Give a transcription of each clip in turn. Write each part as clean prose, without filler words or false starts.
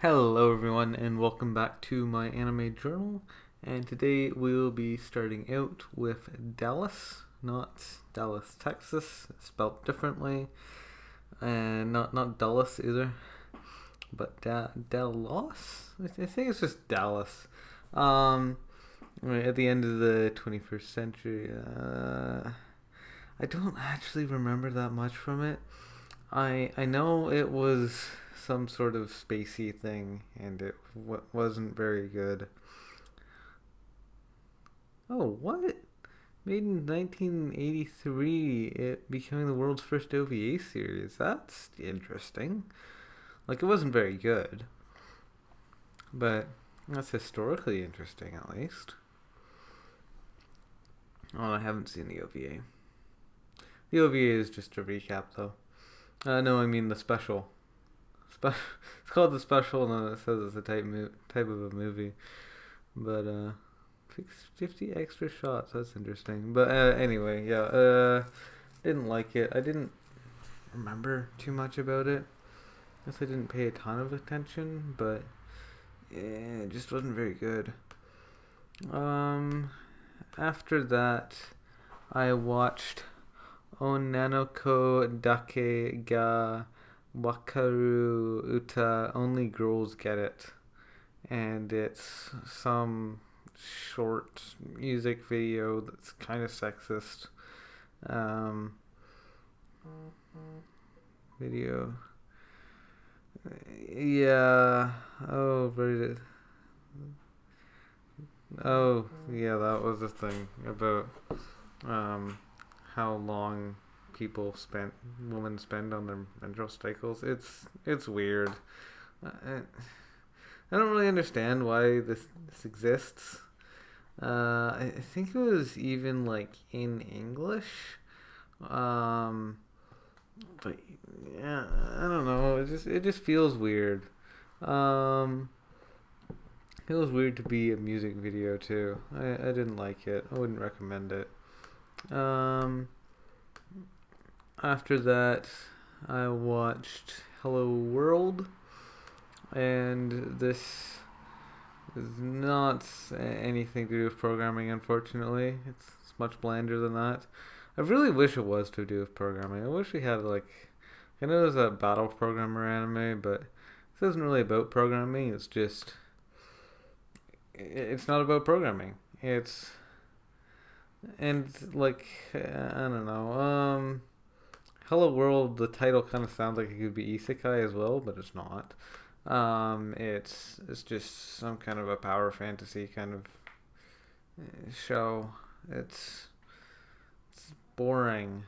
Hello everyone and welcome back to my anime journal, and today we'll be starting out with Dallas, not Dallas, Texas, spelled differently, and not Dallas either, but Dallas? I think it's just Dallas. Um, right at the end of the 21st century, I don't actually remember that much from it. I know it was some sort of spacey thing, and it wasn't very good. Oh, what? Made in 1983, it becoming the world's first OVA series. That's interesting. Like, it wasn't very good, but that's historically interesting, at least. Oh, I haven't seen the OVA. The OVA is just a recap, though. No, I mean the special. It's called the special, and then it says it's a type of a movie. But 50 extra shots. That's interesting. But anyway, yeah. Didn't like it. I didn't remember too much about it. I guess I didn't pay a ton of attention, but yeah, it just wasn't very good. After that, I watched Onanoko Dake ga Wakaru Uta, Only Girls Get It. And it's some short music video that's kind of sexist. Um, video. Yeah. Oh, very. Oh, yeah, that was the thing about how long women spend on their menstrual cycles. It's weird. I, I don't really understand why this exists. I think it was even like in English. Um, but yeah, I don't know. It just feels weird. Um, feels weird to be a music video too. I didn't like it. I wouldn't recommend it. Um, After that, I watched Hello World, and this is not anything to do with programming, unfortunately. It's much blander than that. I really wish it was to do with programming. I wish we had, like, I know there's a battle programmer anime, but this isn't really about programming. It's not about programming. And, like, I don't know. Hello World, the title kind of sounds like it could be isekai as well, but it's not. It's just some kind of a power fantasy kind of show. It's boring.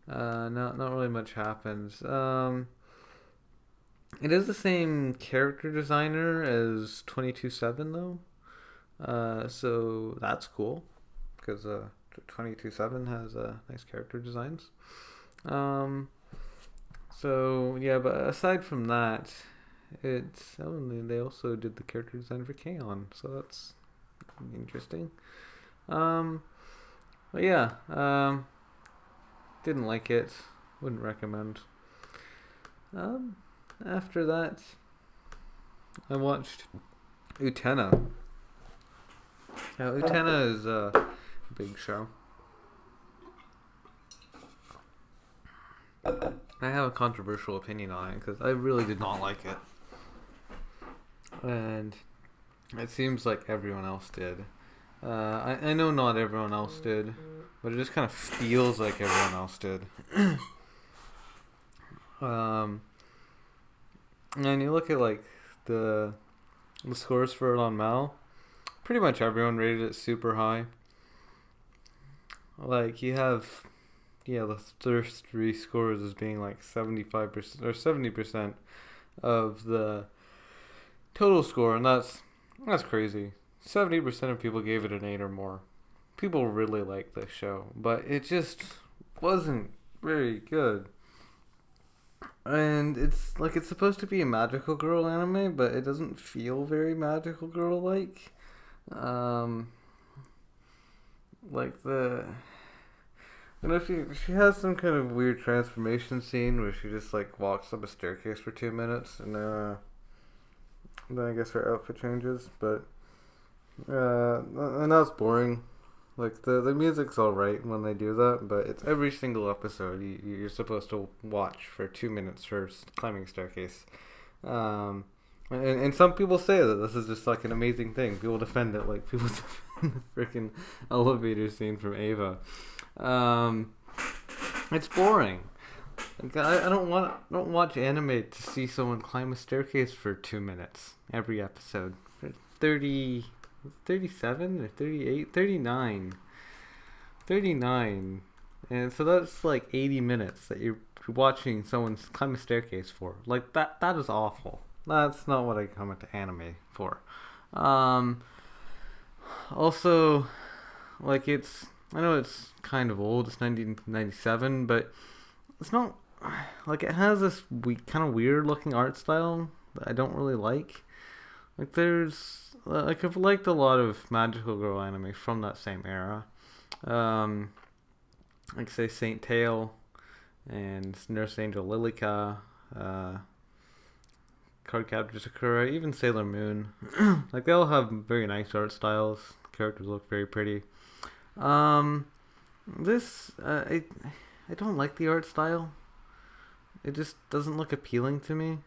Not really much happens. It is the same character designer as 22/7 though. So that's cool because 22/7 has nice character designs. Um, so yeah, but aside from that, they also did the character design for K-On, so that's interesting. Um, but yeah, didn't like it. Wouldn't recommend. Um, After that, I watched Utena. Now, Utena is a big show. I have a controversial opinion on it because I really did not like it. And it seems like everyone else did. I know not everyone else did, but it just kind of feels like everyone else did. And you look at like the scores for it on Mal. Pretty much everyone rated it super high. Like you have, yeah, the first three scores as being like 75% or 70% of the total score, and that's crazy. 70% of people gave it an 8 or more. People really like this show, but it just wasn't very good. And it's supposed to be a magical girl anime, but it doesn't feel very magical girl like. Um, like the you know, she has some kind of weird transformation scene where she just like walks up a staircase for 2 minutes, and then I guess her outfit changes, but and that's boring. Like the music's alright when they do that, but it's every single episode you're supposed to watch for 2 minutes for climbing staircase. Um, and some people say that this is just like an amazing thing. People defend it, like people defend the freaking elevator scene from Ava. It's boring. Like, I don't watch anime to see someone climb a staircase for 2 minutes every episode. 30, 37 or 38, 39. 39. And so that's like 80 minutes that you're watching someone climb a staircase for. Like that is awful. That's not what I come into anime for. Also, like I know it's kind of old, it's 1997, but it's not, like it has this kind of weird looking art style that I don't really like. Like like I've liked a lot of magical girl anime from that same era. Like say Saint Tail and Nurse Angel Lilica, Cardcaptor Sakura, even Sailor Moon. Like they all have very nice art styles. Characters look very pretty. This I don't like the art style. It just doesn't look appealing to me.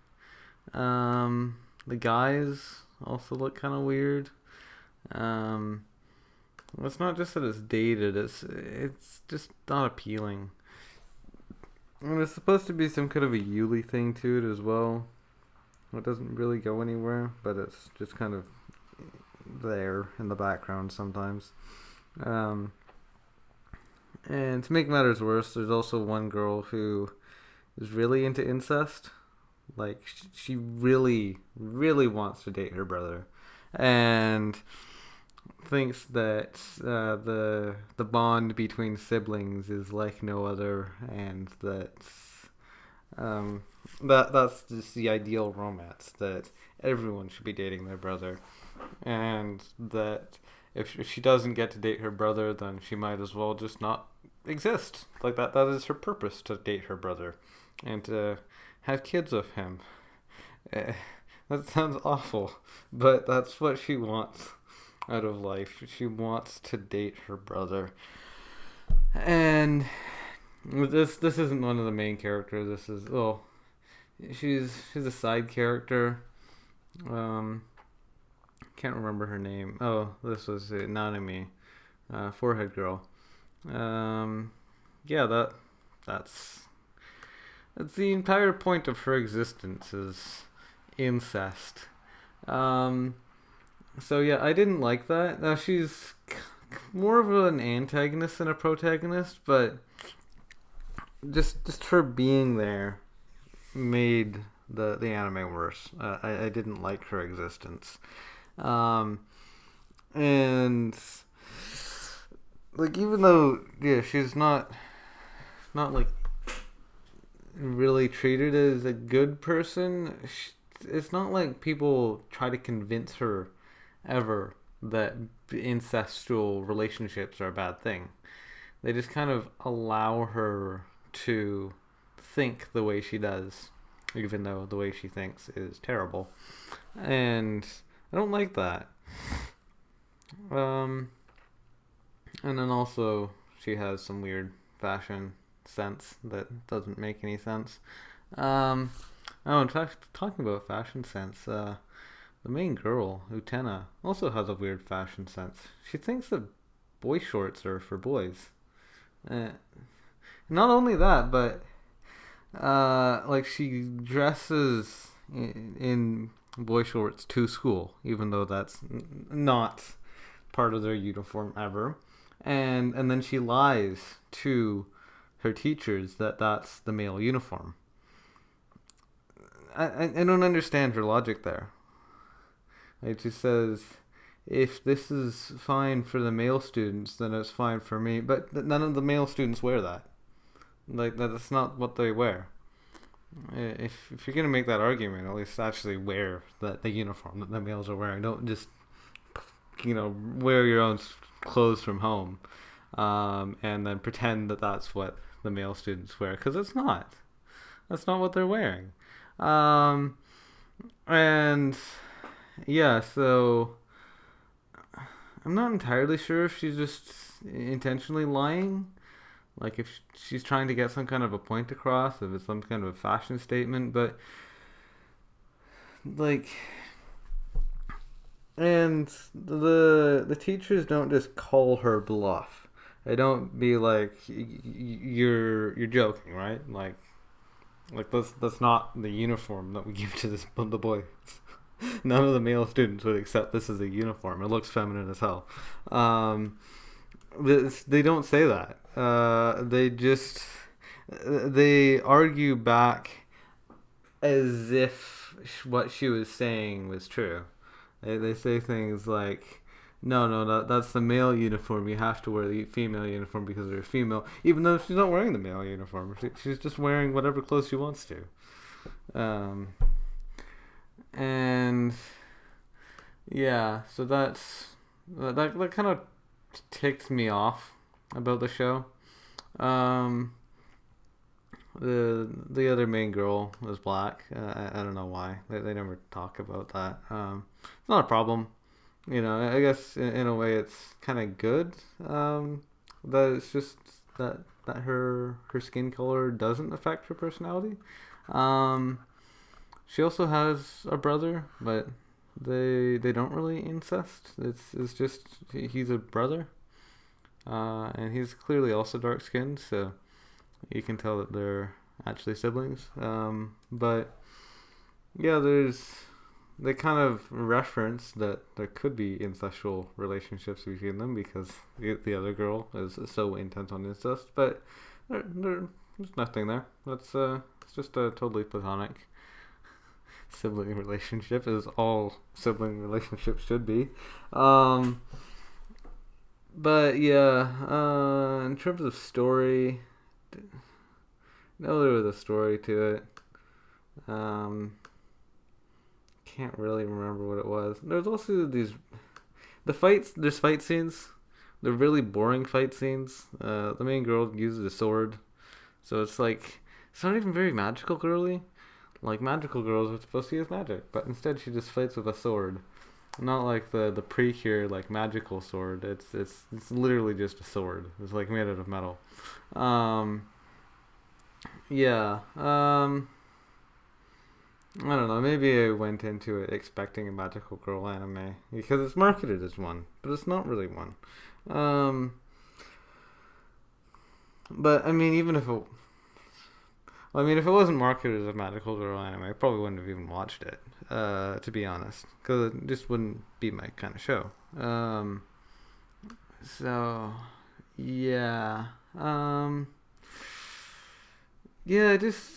The guys also look kind of weird. It's not just that it's dated. It's just not appealing. And it's supposed to be some kind of a Yuli thing to it as well. It doesn't really go anywhere, but it's just kind of there in the background sometimes. And to make matters worse, there's also one girl who is really into incest. Like, she really, really wants to date her brother. And thinks that the bond between siblings is like no other, and that's just the ideal romance, that everyone should be dating their brother, and that if she doesn't get to date her brother, then she might as well just not exist. Like that is her purpose, to date her brother and to have kids with him. That sounds awful, but that's what she wants out of life. She wants to date her brother. And this isn't one of the main characters. This is she's a side character. Can't remember her name. Oh, this was Nanami, forehead girl. Yeah, that's the entire point of her existence is incest. So yeah, I didn't like that. Now she's more of an antagonist than a protagonist, but just her being there made the anime worse. I didn't like her existence. And like, even though she's not like really treated as a good person, it's not like people try to convince her ever that incestual relationships are a bad thing. They just kind of allow her to think the way she does, even though the way she thinks is terrible. And I don't like that. And then also she has some weird fashion sense that doesn't make any sense. Talking about fashion sense, the main girl, Utena, also has a weird fashion sense. She thinks that boy shorts are for boys. Not only that, but like she dresses in boy shorts to school, even though that's not part of their uniform ever. And then she lies to her teachers that that's the male uniform. I don't understand her logic there. It just says, if this is fine for the male students, then it's fine for me. But none of the male students wear that. Like, that's not what they wear. If you're going to make that argument, at least actually wear the uniform that the males are wearing. Don't just, wear your own clothes from home and then pretend that that's what the male students wear. Because it's not. That's not what they're wearing. And yeah, so I'm not entirely sure if she's just intentionally lying. Like if she's trying to get some kind of a point across, if it's some kind of a fashion statement, but like, and the teachers don't just call her bluff. They don't be like, you're joking, right? Like that's not the uniform that we give to the boys. None of the male students would accept this as a uniform. It looks feminine as hell. Um, they don't say that. They argue back as if what she was saying was true. They say things like, no, that's the male uniform. You have to wear the female uniform because you're a female, even though she's not wearing the male uniform. She's just wearing whatever clothes she wants to. Um, and yeah, so that kind of ticks me off about the show. Um, the other main girl was black. I don't know why they never talk about that. It's not a problem. I guess in a way it's kind of good. That it's just that her skin color doesn't affect her personality. Um, she also has a brother, but they don't really incest. It's just he's a brother, and he's clearly also dark skinned, so you can tell that they're actually siblings. But yeah, they kind of reference that there could be incestual relationships between them because the other girl is so intent on incest, but there's nothing there. It's just a totally platonic sibling relationship, as all sibling relationships should be. But yeah, in terms of story, no, there was a story to it. Can't really remember what it was. There's also there's fight scenes. They're really boring fight scenes. The main girl uses a sword, so it's not even very magical girly. Like magical girls are supposed to use magic, but instead she just fights with a sword. Not like the Precure like magical sword. It's literally just a sword. It's like made out of metal. Yeah. I don't know. Maybe I went into it expecting a magical girl anime because it's marketed as one, but it's not really one. Um, but I mean, if it wasn't marketed as a magical girl anime, I probably wouldn't have even watched it. To be honest, because it just wouldn't be my kind of show. So yeah. Yeah. I just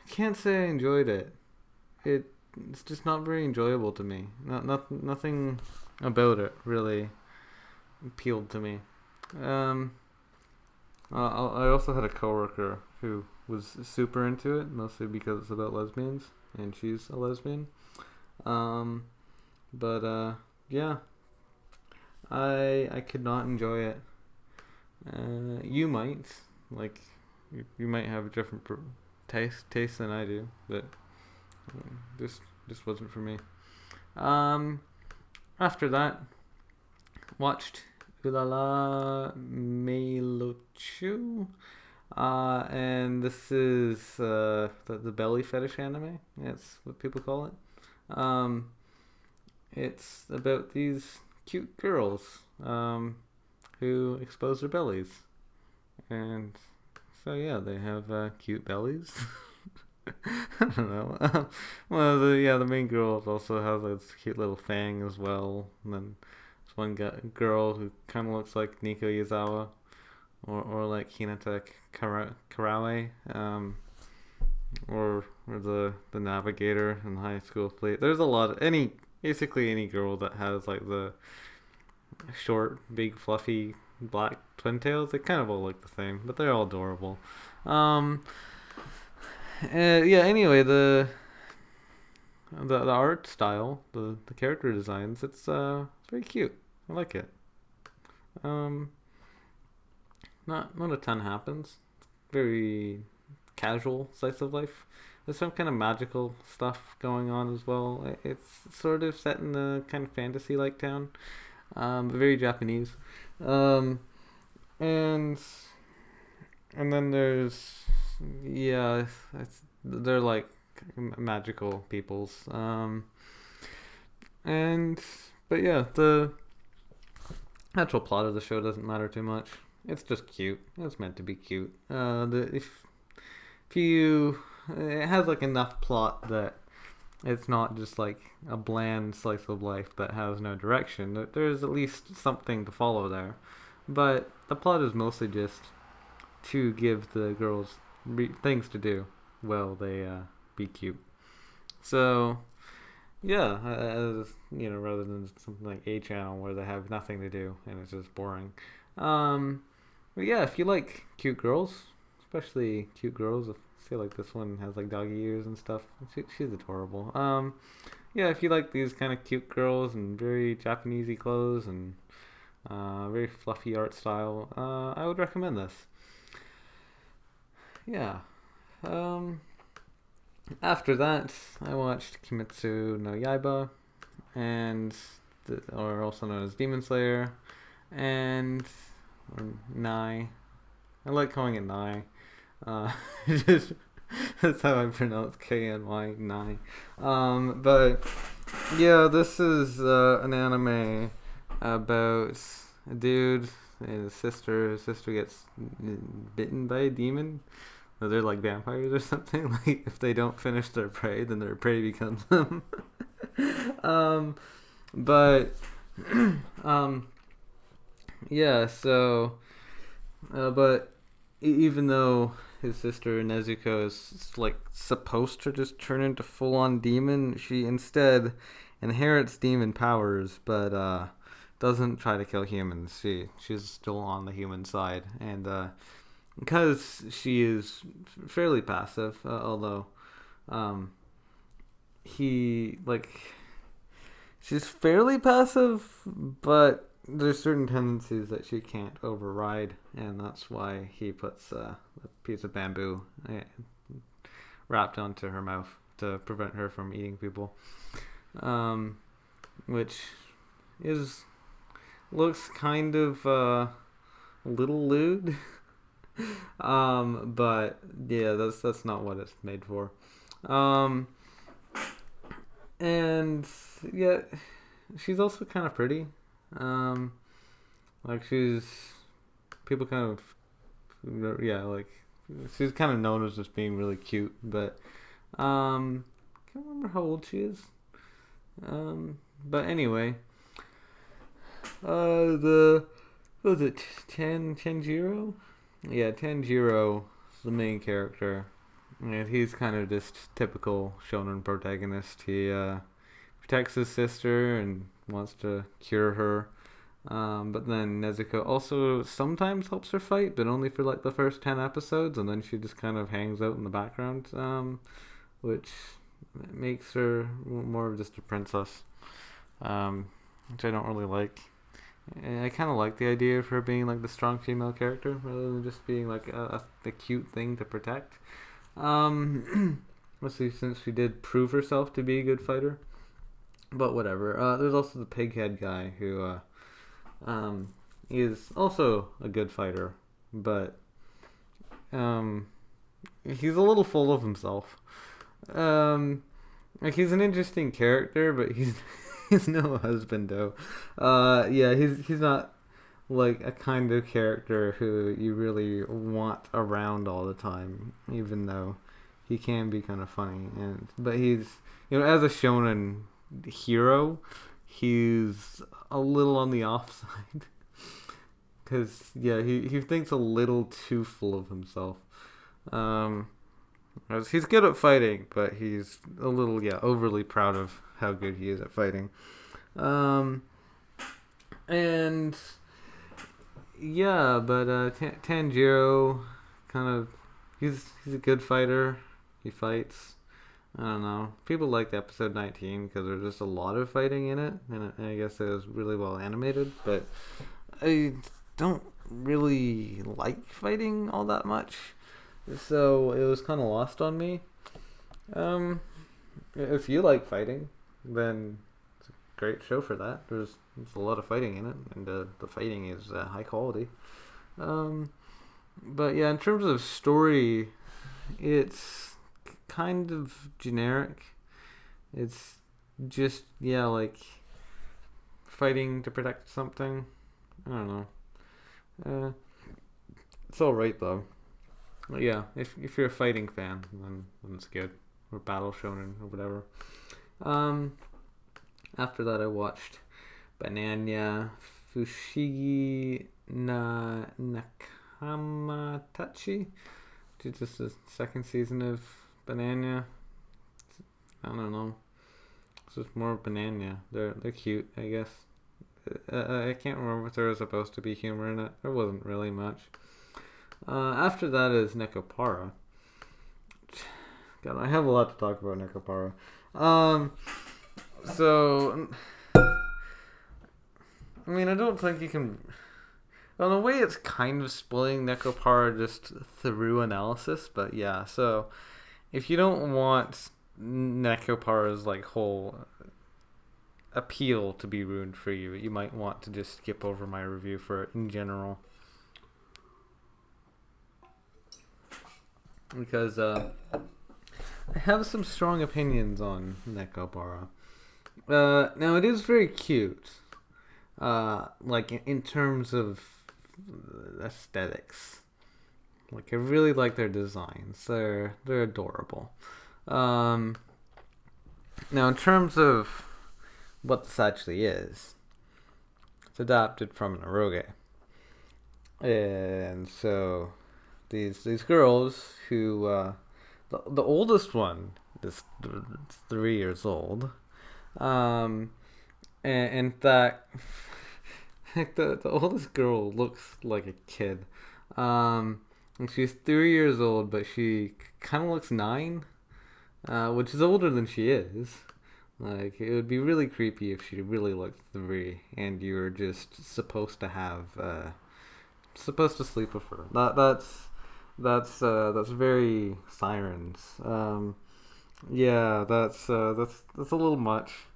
can't say I enjoyed it. It's just not very enjoyable to me. Nothing about it really appealed to me. Um, I also had a coworker who was super into it, mostly because it's about lesbians, and she's a lesbian. Um, but yeah, I could not enjoy it. You might like you might have a different taste than I do, but this wasn't for me. Um, After that, watched Urara Meirochou. And this is the belly fetish anime. That's what people call it. It's about these cute girls who expose their bellies, and so yeah, they have cute bellies. I don't know. Well, the main girl also has this cute little fang as well. And then there's one girl who kind of looks like Nico Yazawa, or like Hinata Karawe, or the navigator in the high school fleet. There's a lot of basically any girl that has like the short, big, fluffy black twin tails. They kind of all look the same, but they're all adorable. Yeah. Anyway, the art style, the character designs, it's very cute. I like it. Um, not a ton happens. Very casual slice of life, there's some kind of magical stuff going on as well. It's sort of set in a kind of fantasy-like town, but very Japanese. Um, and and then there's yeah, they're like magical peoples. And but yeah, the actual plot of the show doesn't matter too much. It's just cute. It's meant to be cute. If you it has like enough plot that it's not just like a bland slice of life that has no direction. There's at least something to follow there. But the plot is mostly just to give the girls things to do while they be cute. So yeah, rather than something like A Channel where they have nothing to do and it's just boring. But yeah, if you like cute girls, especially cute girls, I feel like this one has like doggy ears and stuff. She's adorable. Yeah, if you like these kind of cute girls and very Japanesey clothes and very fluffy art style, I would recommend this. Yeah. After that, I watched Kimetsu no Yaiba, or also known as Demon Slayer, or Nai. I like calling it Nai. Just that's how I pronounce KNY Nai. But yeah, this is an anime about a dude and his sister. His sister gets bitten by a demon. They're like vampires or something. Like if they don't finish their prey, then their prey becomes them. But yeah. So, but even though his sister Nezuko is like supposed to just turn into full-on demon, she instead inherits demon powers, but doesn't try to kill humans. She's still on the human side, and because she is fairly passive, although she's fairly passive, but there's certain tendencies that she can't override, and that's why he puts a piece of bamboo wrapped onto her mouth to prevent her from eating people, which looks kind of a little lewd. But yeah, that's not what it's made for. And yeah, she's also kind of pretty. Like people kind of, yeah, like she's kind of known as just being really cute, but can't remember how old she is. But anyway, what was it, Tenjiro? Yeah, Tanjiro is the main character, and he's kind of just typical shonen protagonist. He protects his sister and wants to cure her, but then Nezuko also sometimes helps her fight, but only for like the first 10 episodes, and then she just kind of hangs out in the background, which makes her more of just a princess, which I don't really like. I kind of like the idea of her being like the strong female character rather than just being like a cute thing to protect. Let's see, since she did prove herself to be a good fighter, but whatever. There's also the pighead guy who is also a good fighter, but he's a little full of himself. Like he's an interesting character, but he's no husband though. Yeah, he's not like a kind of character who you really want around all the time, even though he can be kind of funny. But he's, as a shonen hero, he's a little on the off side. Because yeah, he thinks a little too full of himself. He's good at fighting, but he's a little overly proud of how good he is at fighting. And yeah, but Tanjiro kind of he's a good fighter. He fights. I don't know. People liked episode 19 because there's just a lot of fighting in it, and I guess it was really well animated. But I don't really like fighting all that much, so it was kind of lost on me. Um, if you like fighting, then it's a great show for that. There's a lot of fighting in it, and the fighting is high quality. Um, but yeah, in terms of story, it's kind of generic. It's just like fighting to protect something. I don't know. Uh, it's all right though. But yeah, if you're a fighting fan, then it's good. Or battle shonen or whatever. Um, After that, I watched Banana Fushigi na Nakamatachi, which is just the second season of Banana. I don't know. It's just more Banana. They're cute, I guess. I can't remember if there was supposed to be humor in it. There wasn't really much. After that is Nekopara. God, I have a lot to talk about Nekopara. So I mean, I don't think you can. Well, in a way, it's kind of splitting Nekopara just through analysis, but yeah. So if you don't want Nekopara's like whole appeal to be ruined for you, you might want to just skip over my review for it in general, because I have some strong opinions on Nekopara. Now it is very cute, like in terms of aesthetics. Like I really like their designs. They're adorable. Now in terms of what this actually is, it's adapted from an eroge, and so these girls who the oldest one is 3 years old. And in fact, the oldest girl looks like a kid. And she's 3 years old, but she kind of looks 9, which is older than she is. Like, it would be really creepy if she really looked 3 and you were just supposed to sleep with her. That's very Sirens. Yeah, that's a little much.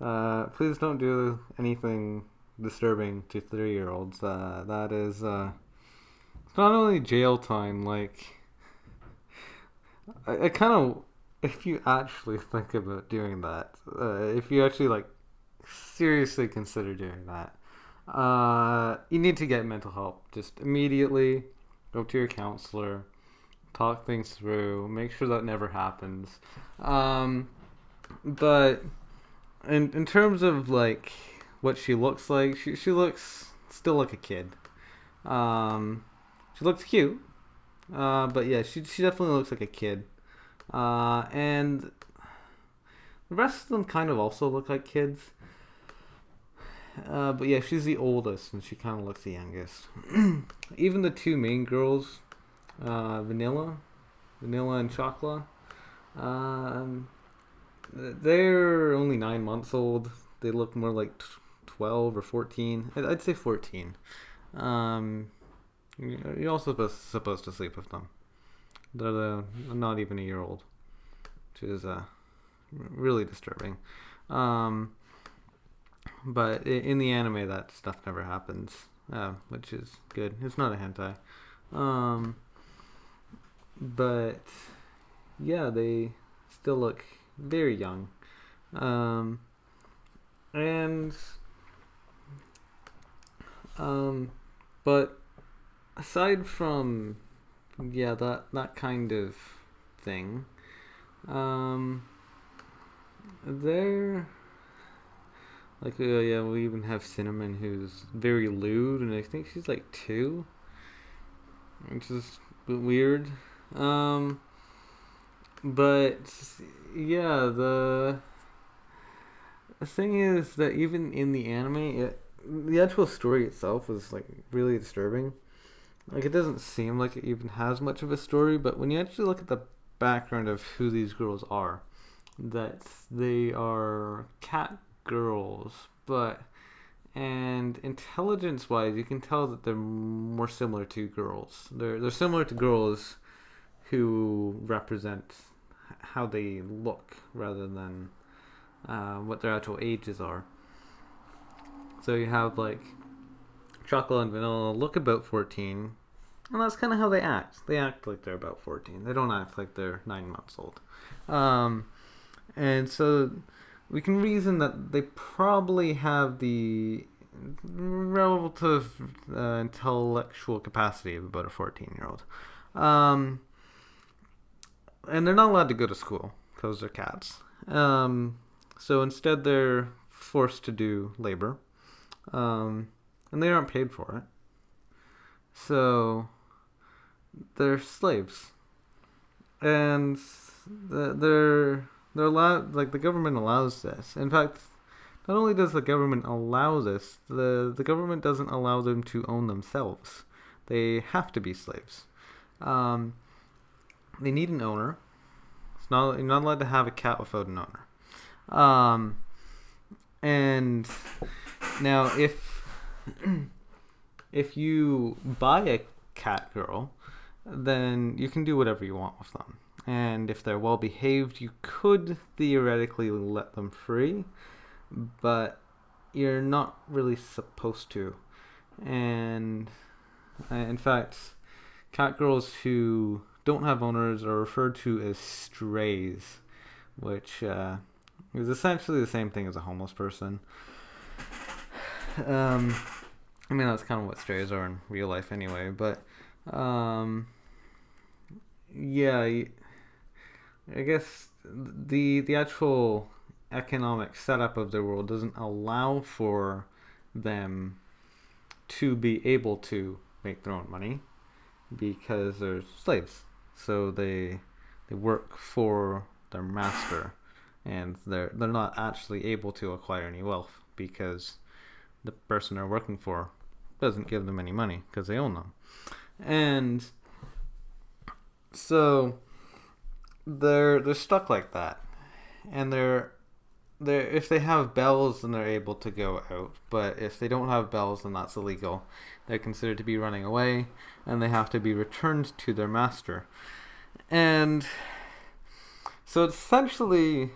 Please don't do anything disturbing to 3-year-olds. That is it's not only jail time. Like, I kind of, if you actually think about doing that, if you actually like seriously consider doing that, you need to get mental help just immediately. Go to your counselor, talk things through, make sure that never happens. But in terms of like what she looks like, she looks still like a kid. She looks cute, but yeah, she definitely looks like a kid. And the rest of them kind of also look like kids. But yeah, she's the oldest, and she kind of looks the youngest. Even the two main girls, Vanilla and Chocolate, they're only 9 months old. They look more like 12 or 14. I'd say 14. You're also supposed to sleep with them. They're not even a year old, which is really disturbing. But in the anime, that stuff never happens, which is good. It's not a hentai. But yeah, they still look very young. But aside from that kind of thing, they're like we even have Cinnamon, who's very lewd, and I think she's like 2, which is weird. But yeah, the thing is that even in the anime, the actual story itself is like really disturbing. Like, it doesn't seem like it even has much of a story, but when you actually look at the background of who these girls are, that they are cat girls, and intelligence wise, you can tell that they're more similar to girls. They're similar to girls who represent how they look rather than what their actual ages are. So you have like chocolate and vanilla look about 14, and that's kind of how they act. They act like they're about 14. They don't act like they're 9 months old. And so we can reason that they probably have the relative intellectual capacity of about a 14-year-old. And they're not allowed to go to school because they're cats. So instead they're forced to do labor. And they aren't paid for it. So they're slaves. And they're allowed, like the government allows this. In fact, not only does the government allow this, the government doesn't allow them to own themselves. They have to be slaves. They need an owner. You're not allowed to have a cat without an owner. And now if you buy a cat girl, then you can do whatever you want with them. And if they're well behaved, you could theoretically let them free, but you're not really supposed to. And in fact, cat girls who don't have owners are referred to as strays, which is essentially the same thing as a homeless person. I mean, that's kind of what strays are in real life anyway, but yeah, I guess the actual economic setup of their world doesn't allow for them to be able to make their own money because they're slaves. So they work for their master, and they're not actually able to acquire any wealth because the person they're working for doesn't give them any money because they own them. And so they're stuck like that, and they're if they have bells, then they're able to go out, but if they don't have bells, then that's illegal. They're considered to be running away, and they have to be returned to their master. And so it's essentially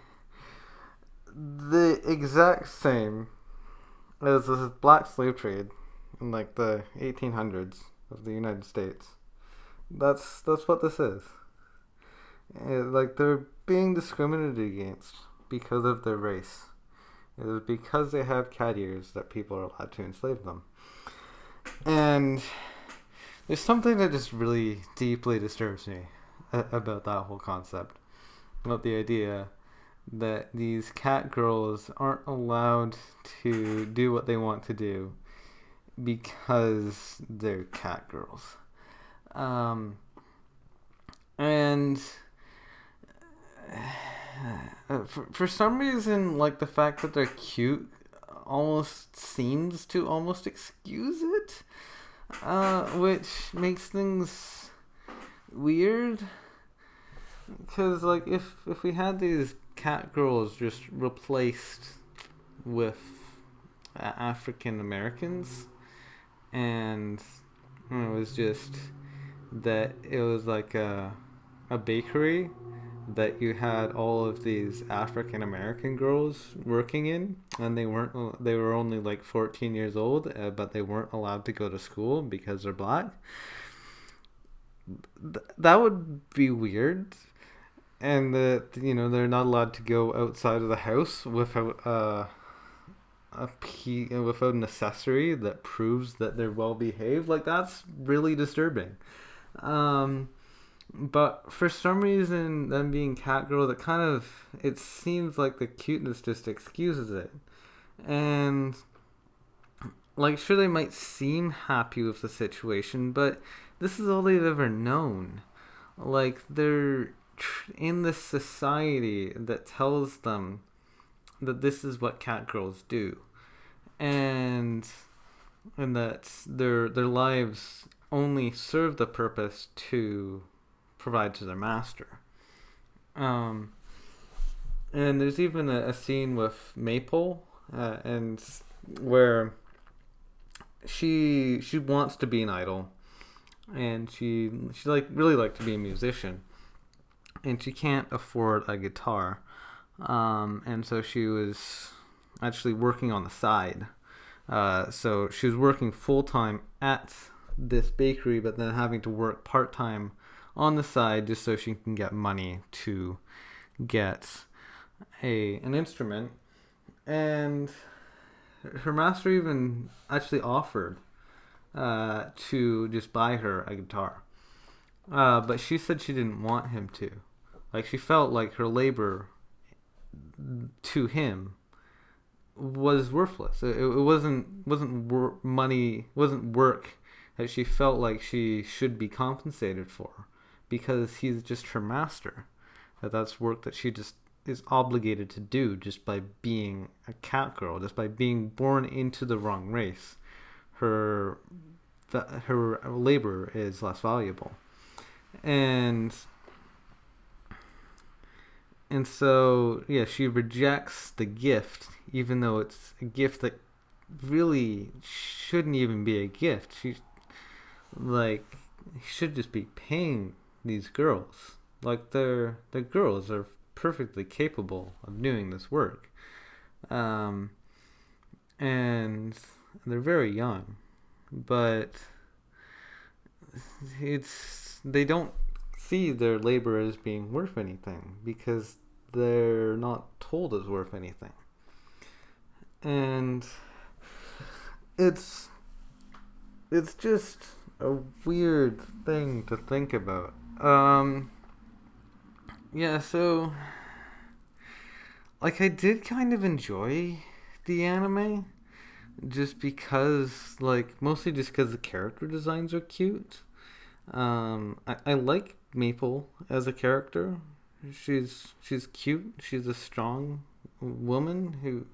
the exact same as the black slave trade in like the 1800s of the United States. That's what this is. Like they're being discriminated against because of their race. It is because they have cat ears that people are allowed to enslave them. And there's something that just really deeply disturbs me about that whole concept. About the idea that these cat girls aren't allowed to do what they want to do because they're cat girls. And for some reason, like the fact that they're cute almost seems to almost excuse it, which makes things weird. Because like if we had these cat girls just replaced with African Americans, and it was just that it was like a bakery that you had all of these African American girls working in, and they were only like 14 years old, but they weren't allowed to go to school because they're black. That would be weird. And that, they're not allowed to go outside of the house without without an accessory that proves that they're well behaved. Like, that's really disturbing. But for some reason, them being cat girls, it seems like the cuteness just excuses it. And like, sure, they might seem happy with the situation, but this is all they've ever known. Like, they're in this society that tells them that this is what cat girls do, and that their lives only serve the purpose to provide to their master. And there's even a scene with Maple, and where she wants to be an idol, and she really like to be a musician. and she can't afford a guitar. And so she was actually working on the side. So she was working full time at this bakery, but then having to work part time on the side just so she can get money to get an instrument. And her master even actually offered to just buy her a guitar. But she said she didn't want him to. Like, she felt like her labor to him was worthless. It wasn't money, wasn't work that she felt like she should be compensated for, because he's just her master. That's work that she just is obligated to do just by being a cat girl, just by being born into the wrong race. Her labor is less valuable, and so yeah, she rejects the gift, even though it's a gift that really shouldn't even be a gift. She should just be paying these girls. Like, the girls are perfectly capable of doing this work, and they're very young, but they don't see their labor as being worth anything because they're not told it's worth anything. And it's just a weird thing to think about. Yeah, so I did kind of enjoy the anime just because, mostly just because the character designs are cute. I like Maple as a character. She's cute. She's a strong woman who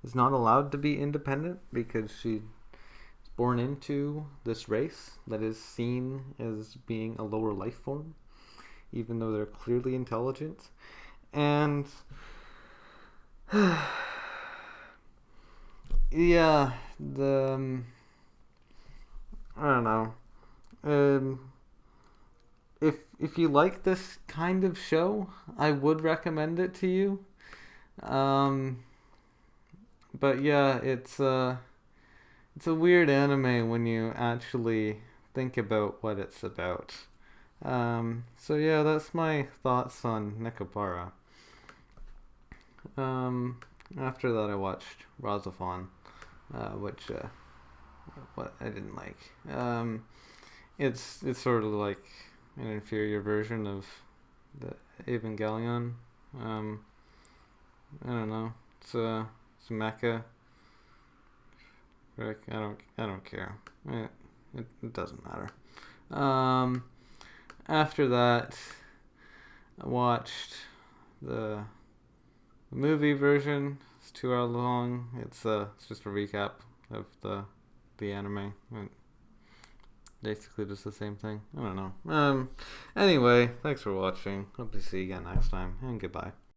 is not allowed to be independent because she's born into this race that is seen as being a lower life form, even though they're clearly intelligent. And yeah, I don't know. If you like this kind of show, I would recommend it to you. But yeah, it's a weird anime when you actually think about what it's about. So yeah, that's my thoughts on Nekopara. After that, I watched Razafon, which what I didn't like. It's sort of like an inferior version of the Evangelion. I don't know. It's a mecha. I don't care. It doesn't matter. After that, I watched the movie version. It's 2 hours long. It's just a recap of the anime. Basically just the same thing. I don't know. Anyway, thanks for watching. Hope to see you again next time, and goodbye.